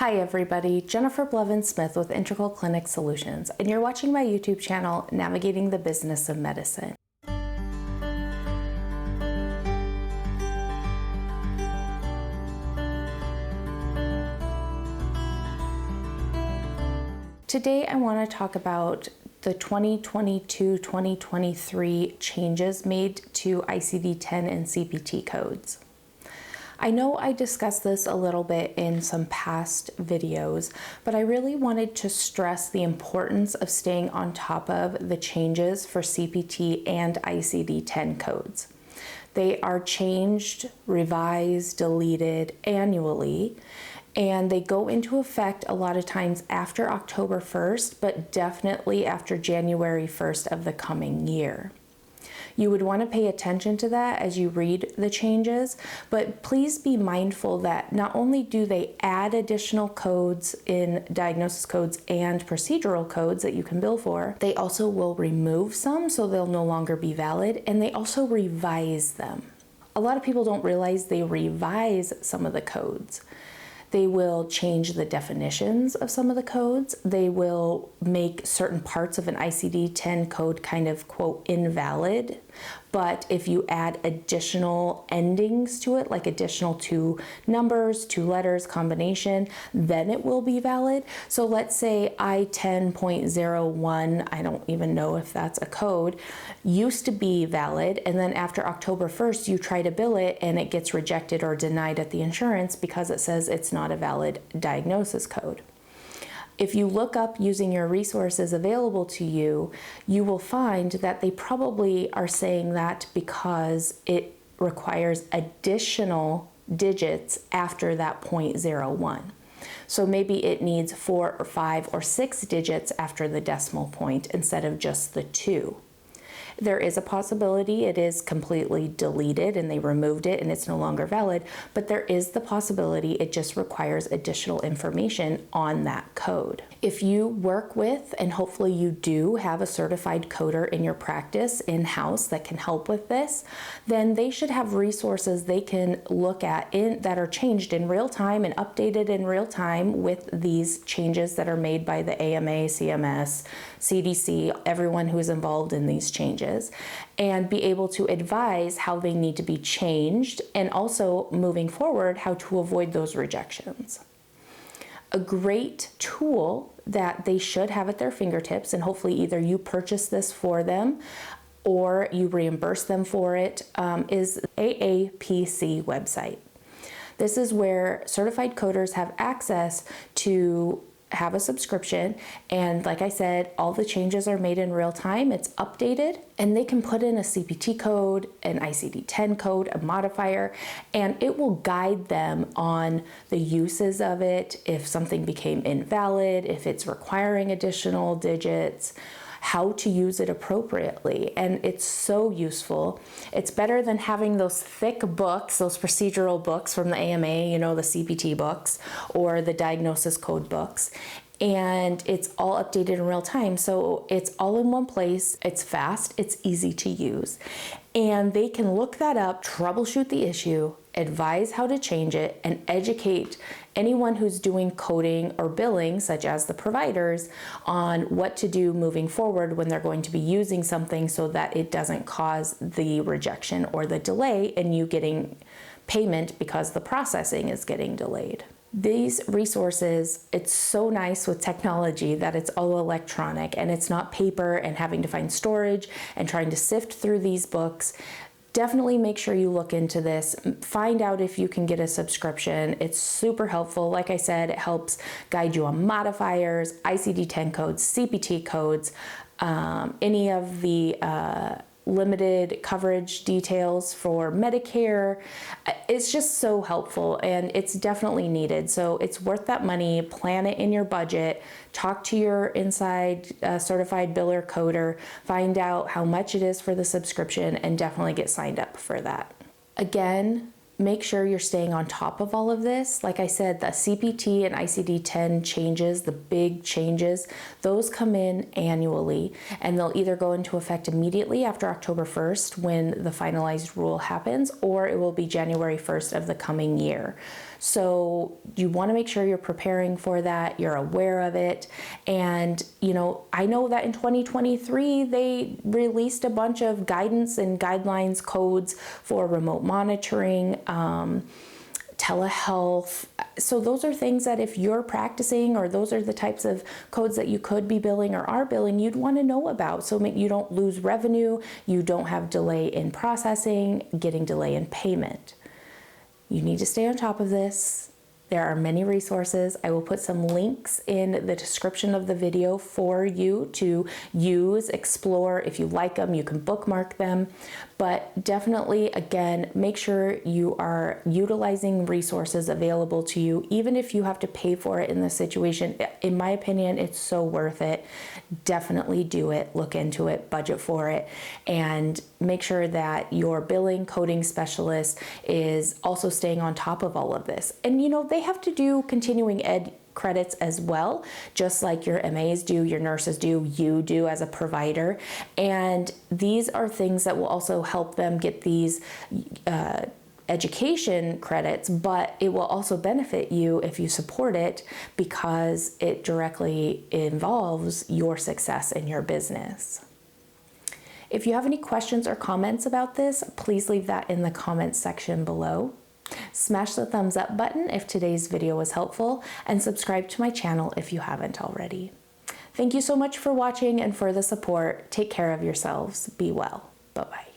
Hi everybody, Jennifer Blevins-Smith with Integral Clinic Solutions, and you're watching my YouTube channel, Navigating the Business of Medicine. Today I want to talk about the 2022-2023 changes made to ICD-10 and CPT codes. I know I discussed this a little bit in some past videos, but I really wanted to stress the importance of staying on top of the changes for CPT and ICD-10 codes. They are changed, revised, deleted annually, and they go into effect a lot of times after October 1st, but definitely after January 1st of the coming year. You would want to pay attention to that as you read the changes, but please be mindful that not only do they add additional codes in diagnosis codes and procedural codes that you can bill for, they also will remove some so they'll no longer be valid, and they also revise them. A lot of people don't realize they revise some of the codes. They will change the definitions of some of the codes. They will make certain parts of an ICD-10 code kind of, quote, invalid. But if you add additional endings to it, like additional two numbers, two letters combination, then it will be valid. So let's say I-10.01, I don't even know if that's a code, used to be valid, and then after October 1st, you try to bill it and it gets rejected or denied at the insurance because it says it's not a valid diagnosis code. If you look up using your resources available to you, you will find that they probably are saying that because it requires additional digits after that 0.01. So maybe it needs 4 or 5 or 6 digits after the decimal point instead of just the 2. There is a possibility it is completely deleted and they removed it and it's no longer valid, but there is the possibility it just requires additional information on that code. If you work with, and hopefully you do have a certified coder in your practice in-house that can help with this, then they should have resources they can look at that are changed in real time and updated in real time with these changes that are made by the AMA, CMS, CDC, everyone who is involved in these changes, and be able to advise how they need to be changed and also moving forward how to avoid those rejections. A great tool that they should have at their fingertips, and hopefully either you purchase this for them or you reimburse them for it, is AAPC website. This is where certified coders have access to have a subscription, and like I said, all the changes are made in real time. It's updated, and they can put in a CPT code, an ICD-10 code, a modifier, and it will guide them on the uses of it, if something became invalid, if it's requiring additional digits, how to use it appropriately. And it's so useful. It's better than having those thick books, those procedural books from the AMA, you know, the CPT books or the diagnosis code books. And it's all updated in real time. So it's all in one place. It's fast, it's easy to use. And they can look that up, troubleshoot the issue, advise how to change it, and educate anyone who's doing coding or billing, such as the providers, on what to do moving forward when they're going to be using something so that it doesn't cause the rejection or the delay in you getting payment because the processing is getting delayed. These resources, it's so nice with technology that it's all electronic and it's not paper and having to find storage and trying to sift through these books. Definitely make sure you look into this. Find out if you can get a subscription. It's super helpful. Like I said, it helps guide you on modifiers, ICD-10 codes, CPT codes, any of the limited coverage details for Medicare. It's just so helpful and it's definitely needed. So it's worth that money. Plan it in your budget. Talk to your inside certified biller coder. Find out how much it is for the subscription and definitely get signed up for that. Again, make sure you're staying on top of all of this. Like I said, the CPT and ICD-10 changes, the big changes, those come in annually, and they'll either go into effect immediately after October 1st when the finalized rule happens, or it will be January 1st of the coming year. So you want to make sure you're preparing for that, you're aware of it. And, you know, I know that in 2023, they released a bunch of guidance and guidelines, codes for remote monitoring, telehealth. So those are things that if you're practicing, or those are the types of codes that you could be billing or are billing, you'd want to know about. So you don't lose revenue, you don't have delay in processing, getting delay in payment. You need to stay on top of this. There are many resources. I will put some links in the description of the video for you to use, explore. If you like them, you can bookmark them. But definitely, again, make sure you are utilizing resources available to you, even if you have to pay for it in this situation. In my opinion, it's so worth it. Definitely do it, look into it, budget for it, and make sure that your billing coding specialist is also staying on top of all of this. And you know, they have to do continuing ed credits as well, just like your MAs do, your nurses do, you do as a provider. And these are things that will also help them get these education credits, but it will also benefit you if you support it, because it directly involves your success in your business. If you have any questions or comments about this, please leave that in the comments section below. Smash the thumbs up button if today's video was helpful, and subscribe to my channel if you haven't already. Thank you so much for watching and for the support. Take care of yourselves. Be well. Bye-bye.